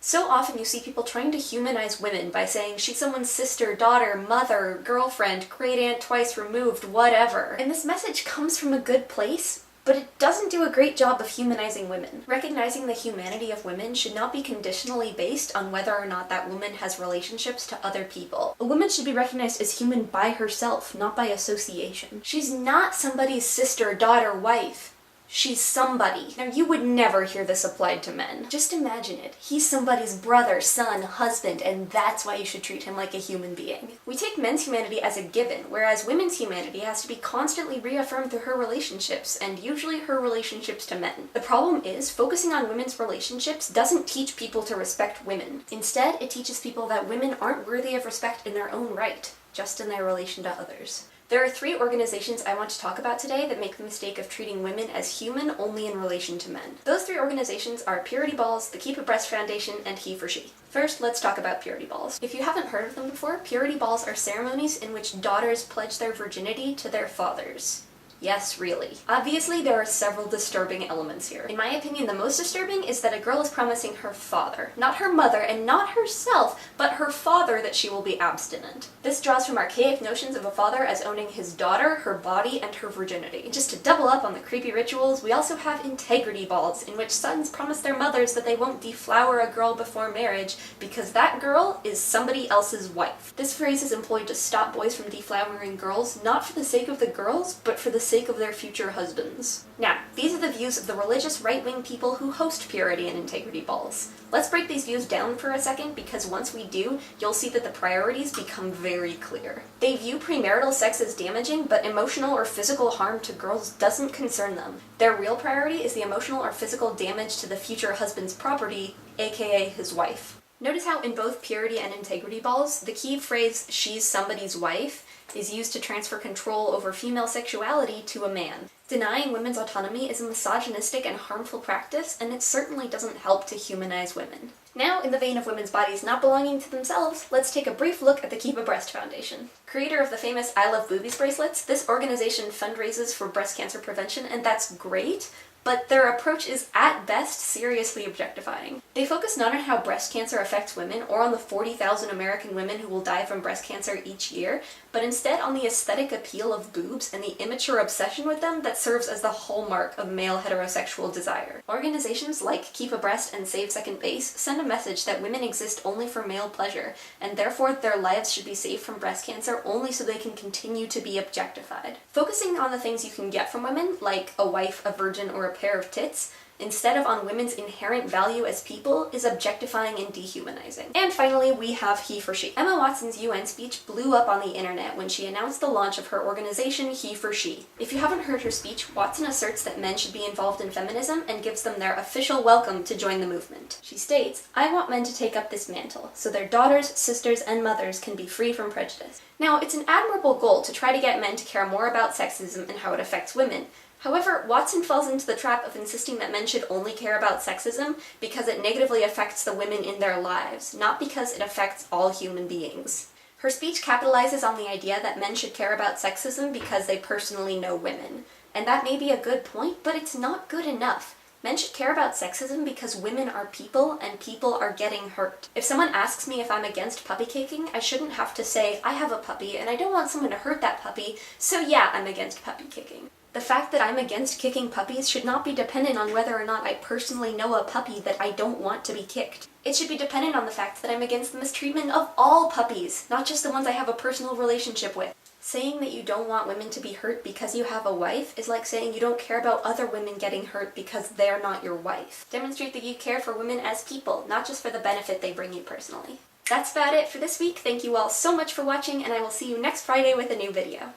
So often you see people trying to humanize women by saying she's someone's sister, daughter, mother, girlfriend, great aunt twice removed, whatever. And this message comes from a good place, but it doesn't do a great job of humanizing women. Recognizing the humanity of women should not be conditionally based on whether or not that woman has relationships to other people. A woman should be recognized as human by herself, not by association. She's not somebody's sister, daughter, wife. She's somebody. Now, you would never hear this applied to men. Just imagine it. He's somebody's brother, son, husband, and that's why you should treat him like a human being. We take men's humanity as a given, whereas women's humanity has to be constantly reaffirmed through her relationships, and usually her relationships to men. The problem is, focusing on women's relationships doesn't teach people to respect women. Instead, it teaches people that women aren't worthy of respect in their own right, just in their relation to others. There are 3 organizations I want to talk about today that make the mistake of treating women as human only in relation to men. Those 3 organizations are Purity Balls, the Keep Abreast Foundation, and He for She. First, let's talk about Purity Balls. If you haven't heard of them before, Purity Balls are ceremonies in which daughters pledge their virginity to their fathers. Yes, really. Obviously, there are several disturbing elements here. In my opinion, the most disturbing is that a girl is promising her father, not her mother and not herself, but her father, that she will be abstinent. This draws from archaic notions of a father as owning his daughter, her body, and her virginity. Just to double up on the creepy rituals, we also have integrity balls, in which sons promise their mothers that they won't deflower a girl before marriage because that girl is somebody else's wife. This phrase is employed to stop boys from deflowering girls, not for the sake of the girls, but for the sake of their future husbands. Now, these are the views of the religious right-wing people who host purity and integrity balls. Let's break these views down for a second, because once we do, you'll see that the priorities become very clear. They view premarital sex as damaging, but emotional or physical harm to girls doesn't concern them. Their real priority is the emotional or physical damage to the future husband's property, aka his wife. Notice how in both purity and integrity balls, the key phrase, "she's somebody's wife," is used to transfer control over female sexuality to a man. Denying women's autonomy is a misogynistic and harmful practice, and it certainly doesn't help to humanize women. Now, in the vein of women's bodies not belonging to themselves, let's take a brief look at the Keep Abreast Foundation. Creator of the famous I Love Boobies bracelets, this organization fundraises for breast cancer prevention, and that's great, but their approach is at best seriously objectifying. They focus not on how breast cancer affects women or on the 40,000 American women who will die from breast cancer each year, but instead on the aesthetic appeal of boobs and the immature obsession with them that serves as the hallmark of male heterosexual desire. Organizations like Keep Abreast and Save Second Base send a message that women exist only for male pleasure, and therefore their lives should be saved from breast cancer only so they can continue to be objectified. Focusing on the things you can get from women, like a wife, a virgin, or a pair of tits, instead of on women's inherent value as people, is objectifying and dehumanizing. And finally, we have He for She. Emma Watson's UN speech blew up on the internet when she announced the launch of her organization, He for She. If you haven't heard her speech, Watson asserts that men should be involved in feminism and gives them their official welcome to join the movement. She states, "I want men to take up this mantle, so their daughters, sisters, and mothers can be free from prejudice." Now, it's an admirable goal to try to get men to care more about sexism and how it affects women. However, Watson falls into the trap of insisting that men should only care about sexism because it negatively affects the women in their lives, not because it affects all human beings. Her speech capitalizes on the idea that men should care about sexism because they personally know women. And that may be a good point, but it's not good enough. Men should care about sexism because women are people and people are getting hurt. If someone asks me if I'm against puppy kicking, I shouldn't have to say, I have a puppy and I don't want someone to hurt that puppy, so yeah, I'm against puppy kicking. The fact that I'm against kicking puppies should not be dependent on whether or not I personally know a puppy that I don't want to be kicked. It should be dependent on the fact that I'm against the mistreatment of all puppies, not just the ones I have a personal relationship with. Saying that you don't want women to be hurt because you have a wife is like saying you don't care about other women getting hurt because they're not your wife. Demonstrate that you care for women as people, not just for the benefit they bring you personally. That's about it for this week. Thank you all so much for watching, and I will see you next Friday with a new video.